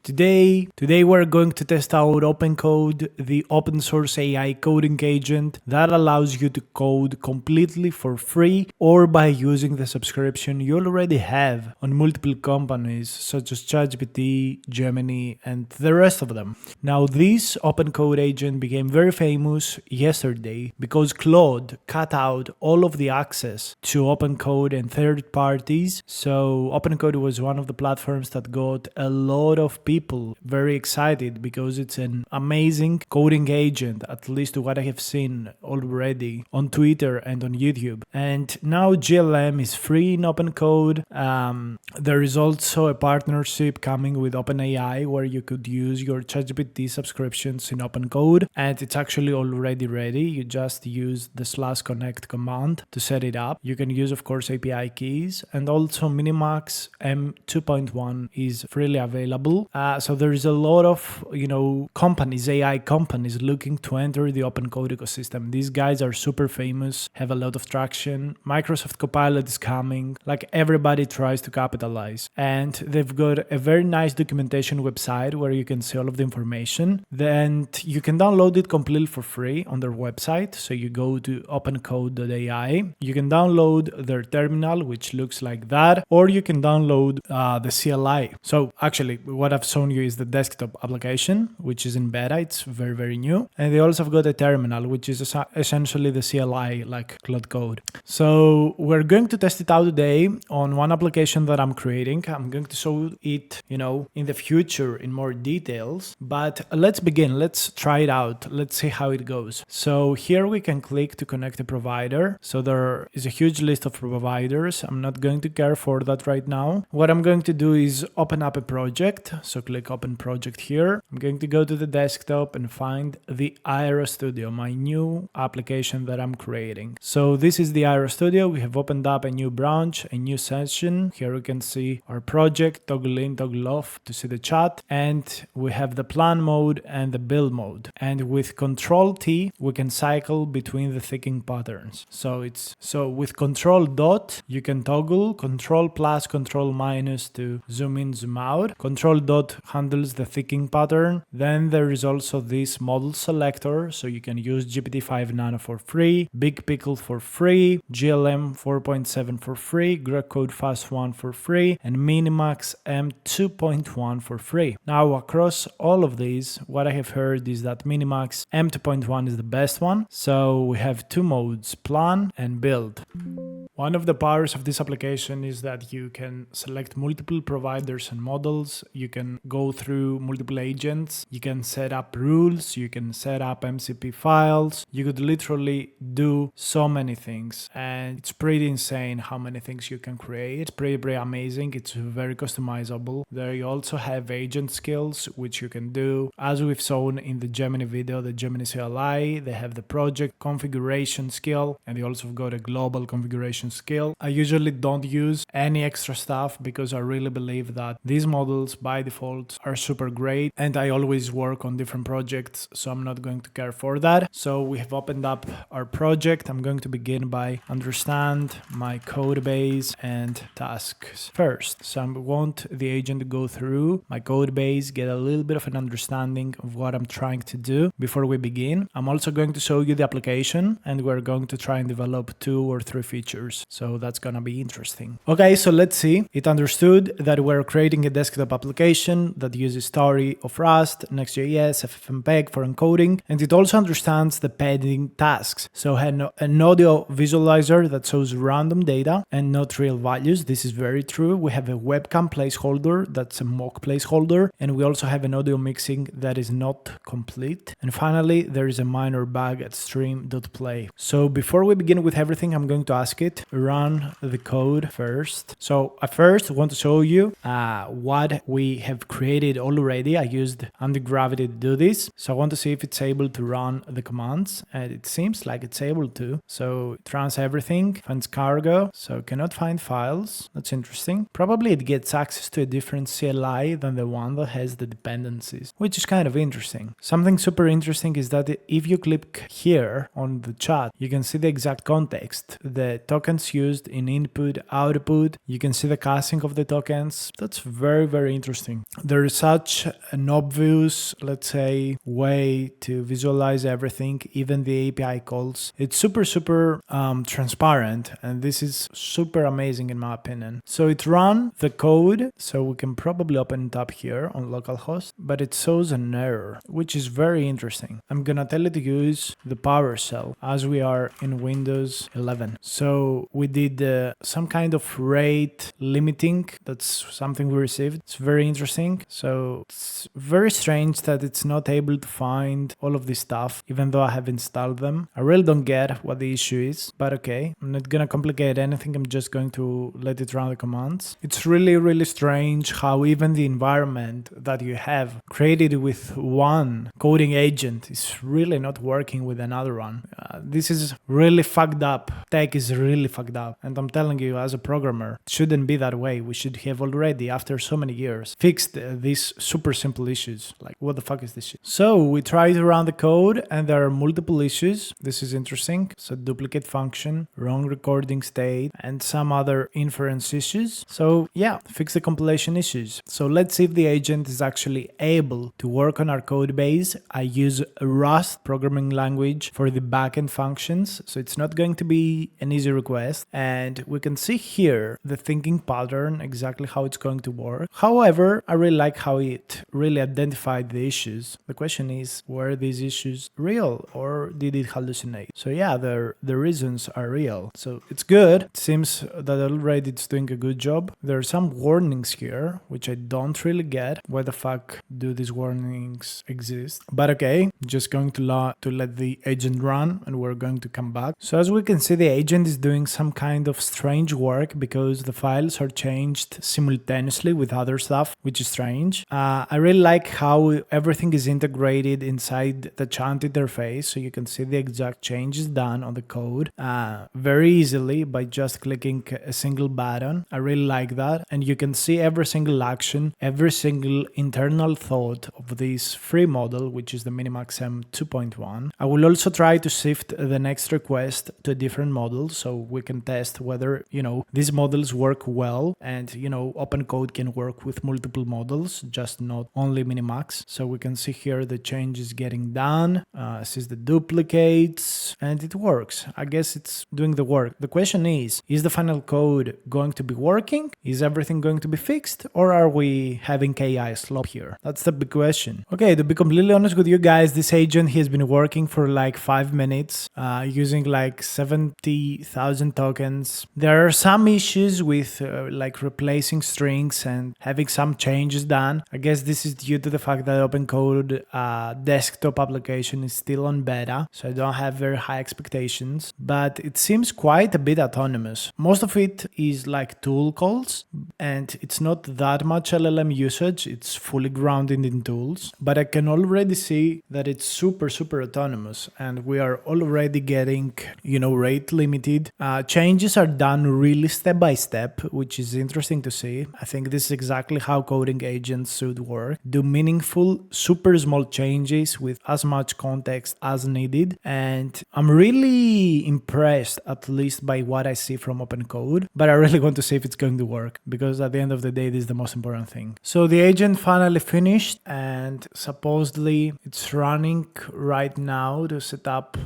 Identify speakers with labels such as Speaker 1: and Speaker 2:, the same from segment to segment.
Speaker 1: Today we're going to test out OpenCode, the open source AI coding agent that allows you to code completely for free or by using the subscription you already have on multiple companies such as ChatGPT, Gemini, and the rest of them. Now this OpenCode agent became very famous yesterday because Claude cut out all of the access to OpenCode and third parties. So OpenCode was one of the platforms that got a lot of people very excited because it's an amazing coding agent, at least what I have seen already on Twitter and on YouTube. And now GLM is free in OpenCode. There is also a partnership coming with OpenAI where you could use your ChatGPT subscriptions in OpenCode, and it's actually already ready. You just use the /connect command to set it up. You can use, of course, API keys, and also Minimax M2.1 is freely available. So there is a lot of companies, AI companies, looking to enter the OpenCode ecosystem. These guys are super famous, have a lot of traction. Microsoft Copilot is coming. Like, everybody tries to capitalize, and they've got a very nice documentation website where you can see all of the information. Then you can download it completely for free on their website. So you go to opencode.ai. You can download their terminal, which looks like that, or you can download the CLI. So actually, what I've shown you is the desktop application, which is in beta. It's very, very new. And they also have got a terminal, which is essentially the CLI, like Claude Code. So we're going to test it out today on one application that I'm creating. I'm going to show it, in the future in more details. But let's begin. Let's try it out. Let's see how it goes. So here we can click to connect a provider. So there is a huge list of providers. I'm not going to care for that right now. What I'm going to do is open up a project. So click open project here. I'm going to go to the desktop and find the Aero Studio, my new application that I'm creating. So this is the Aero Studio. We have opened up a new branch, a new session. Here we can see our project, toggle in, toggle off to see the chat. And we have the plan mode and the build mode. And with Control T, we can cycle between the thickening patterns. So with Control dot, you can toggle Control plus, Control minus to zoom in, zoom out. Control dot handles the thickening pattern. Then there is also this model selector. So you can use GPT-5 Nano for free, Big Pickle for free, GLM 4.7 for free, Code Fast 1 for free, and Minimax M2.1 for free. Now, across all of these, what I have heard is that Minimax M2.1 is the best one. So we have two modes, plan and build. One of the powers of this application is that you can select multiple providers and models. You can go through multiple agents. You can set up rules. You can set up MCP files. You could literally do so many things. And it's pretty insane how many things you can create. It's pretty amazing. It's very customizable. There you also have agent skills, which you can do. As we've shown in the Gemini video, the Gemini CLI, they have the project configuration skill, and they also got a global configuration skill. I usually don't use any extra stuff because I really believe that these models by default are super great, and I always work on different projects, so I'm not going to care for that. So we have opened up our project. I'm going to begin by understand my code base and tasks first. So I want the agent to go through my code base, get a little bit of an understanding of what I'm trying to do before we begin. I'm also going to show you the application, and we're going to try and develop 2 or 3 features. So that's gonna be interesting. Okay, so let's see. It understood that we're creating a desktop application that uses story of Rust, Next.js, FFmpeg for encoding, and it also understands the pending tasks. So an audio visualizer that shows random data and not real values. This is very true. We have a webcam placeholder that's a mock placeholder, and we also have an audio mixing that is not complete. And finally, there is a minor bug at stream.play. So before we begin with everything, I'm going to ask it, run the code first. So I first want to show you what we have created already. I used anti-gravity to do this. So I want to see if it's able to run the commands, and it seems like it's able to. So it runs everything, finds cargo, so cannot find files. That's interesting. Probably it gets access to a different CLI than the one that has the dependencies, which is kind of interesting. Something super interesting is that if you click here on the chat, you can see the exact context. The tokens used in input, output. You can see the casting of the tokens. That's very, very interesting. There is such an obvious, let's say, way to visualize everything, even the API calls. It's super, super transparent, and this is super amazing in my opinion. So it ran the code, so we can probably open it up here on localhost, but it shows an error, which is very interesting. I'm gonna tell it to use the PowerShell as we are in Windows 11. So we did some kind of rate limiting. That's something we received. It's very interesting. So it's very strange that it's not able to find all of this stuff, even though I have installed them. I really don't get what the issue is, but okay. I'm not gonna complicate anything. I'm just going to let it run the commands. It's really, really strange how even the environment that you have created with one coding agent is really not working with another one. This is really fucked up. Tech is really fucked up. And I'm telling you, as a programmer, it shouldn't be that way. We should have already, after so many years, fixed these super simple issues. Like, what the fuck is this shit? So we tried to run the code and there are multiple issues. This is interesting. So duplicate function, wrong recording state, and some other inference issues. So yeah, fix the compilation issues. So let's see if the agent is actually able to work on our code base. I use Rust programming language for the backend functions. So it's not going to be an easy request. And we can see here the thinking pattern, exactly how it's going to work. However, I really like how it really identified the issues. The question is, were these issues real or did it hallucinate? So yeah, the reasons are real. So it's good. It seems that already it's doing a good job. There are some warnings here, which I don't really get. Why the fuck do these warnings exist? But okay, just going to let the agent run and we're going to come back. So as we can see, the agent is doing some kind of strange work because the files are changed simultaneously with other stuff, which is strange. I really like how everything is integrated inside the chant interface, so you can see the exact changes done on the code very easily by just clicking a single button. I really like that. And you can see every single action, every single internal thought of this free model, which is the Minimax M 2.1. I will also try to shift the next request to a different model so we can test whether, these models work well and, OpenCode can work with multiple models, just not only Minimax. So we can see here the changes getting done. This is the duplicates and it works. I guess it's doing the work. The question is the final code going to be working? Is everything going to be fixed? Or are we having AI slop here? That's the big question. Okay, to be completely honest with you guys, this agent has been working for like 5 minutes, using like 70,000 tokens. There are some issues with like replacing strings and having some changes done. I guess this is due to the fact that OpenCode desktop application is still on beta, so I don't have very high expectations, but it seems quite a bit autonomous. Most of it is like tool calls, and it's not that much LLM usage. It's fully grounded in tools, but I can already see that it's super, super autonomous, and we are already getting, rate limited. Changes are done really step by step, which is interesting to see. I think this is exactly how coding agents should work. Do meaningful, super small changes with as much context as needed. And I'm really impressed, at least by what I see from OpenCode, but I really want to see if it's going to work, because at the end of the day, this is the most important thing. So the agent finally finished, and supposedly it's running right now to set up,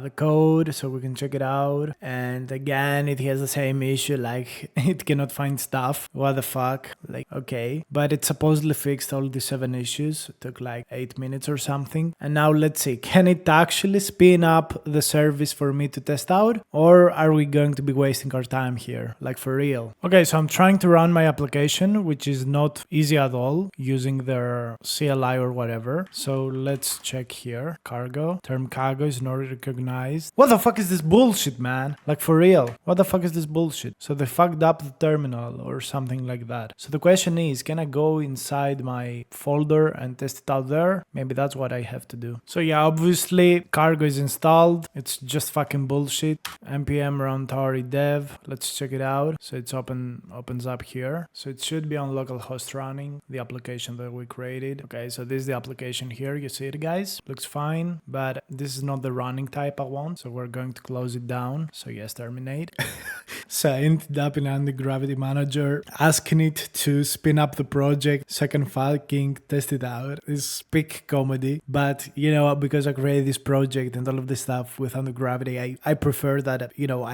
Speaker 1: the code so we can check it out. And again, it has the same issue, like it cannot find stuff. What the fuck? Like, okay. But it supposedly fixed all the 7 issues. It took like 8 minutes or something. And now let's see, can it actually spin up the service for me to test out? Or are we going to be wasting our time here? Like, for real? Okay, so I'm trying to run my application, which is not easy at all, using their CLI or whatever. So let's check here. Cargo. Term cargo is not recognized. What the fuck is this bullshit, man? Like, for real? What the fuck is this bullshit? So they fucked up the terminal or something like that. So the question is, can I go inside my folder and test it out there? Maybe that's what I have to do. So yeah, obviously cargo is installed. It's just fucking bullshit. npm run tari dev. Let's check it out. So it's opens up here. So it should be on localhost running, the application that we created. Okay, so this is the application here. You see it, guys? Looks fine, but this is not the running type I want. So we're going to close it down. So yes, terminate. So I ended up in Anti-Gravity Manager asking it to spin up the project so I can fucking test it out. It's peak comedy. But, because I created this project and all of this stuff with Anti-Gravity, I prefer that,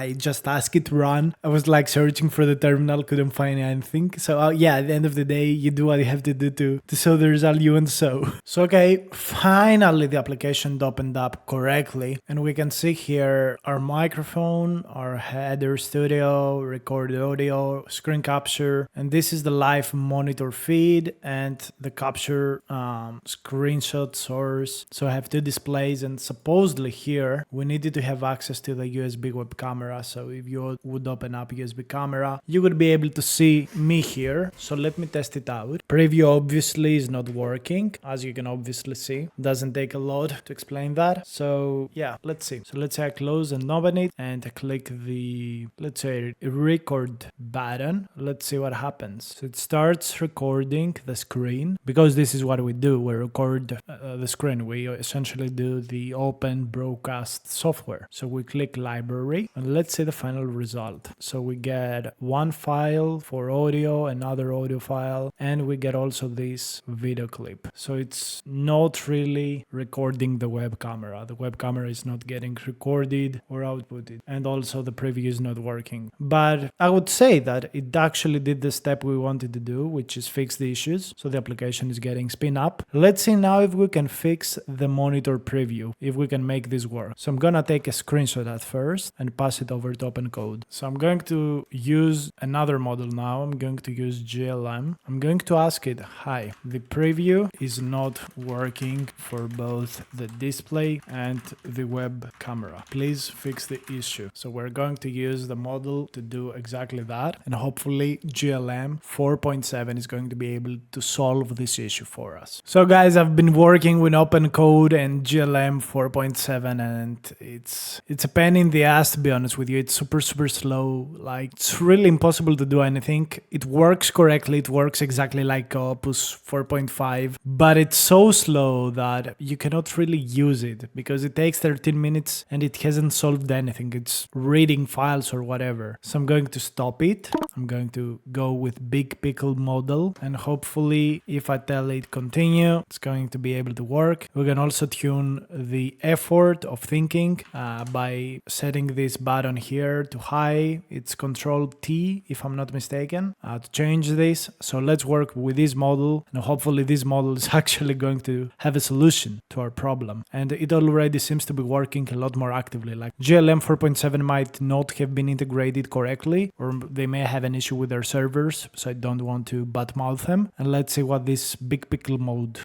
Speaker 1: I just ask it to run. I was like searching for the terminal, couldn't find anything. So at the end of the day, you do what you have to do to show the result you want to show. So okay, finally the application opened up correctly. And we can see here our microphone, our header studio, record audio, screen capture, and this is the live monitor feed and the capture screenshot source. So I have two displays, and supposedly here we needed to have access to the USB web camera. So if you would open up USB camera, you would be able to see me here. So let me test it out. Preview obviously is not working, as you can obviously see. Doesn't take a lot to explain that. So yeah, let's see. So let's say I close and open it and I click the, let's say, record button. Let's see what happens. So it starts recording the screen, because this is what we do. We record the screen. We essentially do the open broadcast software. So we click library and let's see the final result. So we get one file for audio, another audio file, and we get also this video clip. So it's not really recording the web camera. The web camera is not getting recorded or outputted, and also the preview is not working. But I would say that it actually did the step we wanted to do, which is fix the issues. So the application is getting spin up. Let's see now if we can fix the monitor preview, if we can make this work. So I'm gonna take a screenshot at first and pass it over to OpenCode. So I'm going to use another model now. I'm going to use GLM. I'm going to ask it, hi, the preview is not working for both the display and the web camera. Please fix the issue. So we're going to use the model to do exactly that. And hopefully GLM 4.7 is going to be able to solve this issue for us. So guys, I've been working with OpenCode and GLM 4.7, and it's a pain in the ass, to be honest with you. It's super slow. Like, it's really impossible to do anything. It works correctly. It works exactly like Opus 4.5, but it's so slow that you cannot really use it because it takes 13 minutes and it hasn't solved anything. It's reading files or whatever. So I'm going to stop it. I'm going to go with Big Pickle model, and hopefully if I tell it continue, it's going to be able to work. We can also tune the effort of thinking by setting this button here to high. It's Control T if I'm not mistaken to change this. So let's work with this model, and hopefully this model is actually going to have a solution to our problem. And it already seems to be working a lot more actively. Like GLM 4.7 might not have been integrated correctly, or they may have an issue with their servers, so I don't want to badmouth them. And let's see what this Big Pickle mode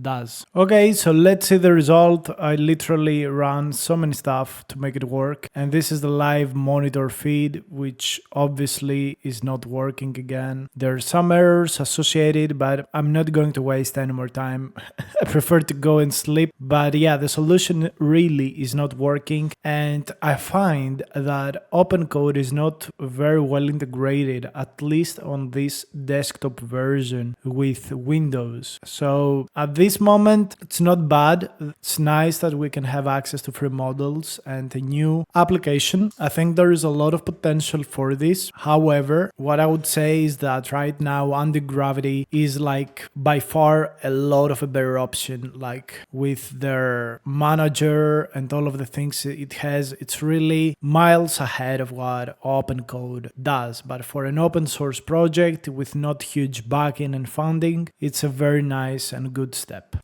Speaker 1: does. Okay, so let's see the result. I literally ran so many stuff to make it work, and this is the live monitor feed, which obviously is not working again. There are some errors associated, but I'm not going to waste any more time. I prefer to go and sleep. But yeah, the solution really is not working, and I find that OpenCode is not very well integrated, at least on this desktop version with Windows. So at this moment, it's not bad. It's nice that we can have access to free models and a new application. I think there is a lot of potential for this. However, what I would say is that right now Anti-Gravity is like by far a lot of a better option. Like with their manager and all of the things it has, it's really miles ahead of what OpenCode does. But for an open source project with not huge backing and funding, it's a very nice and good step.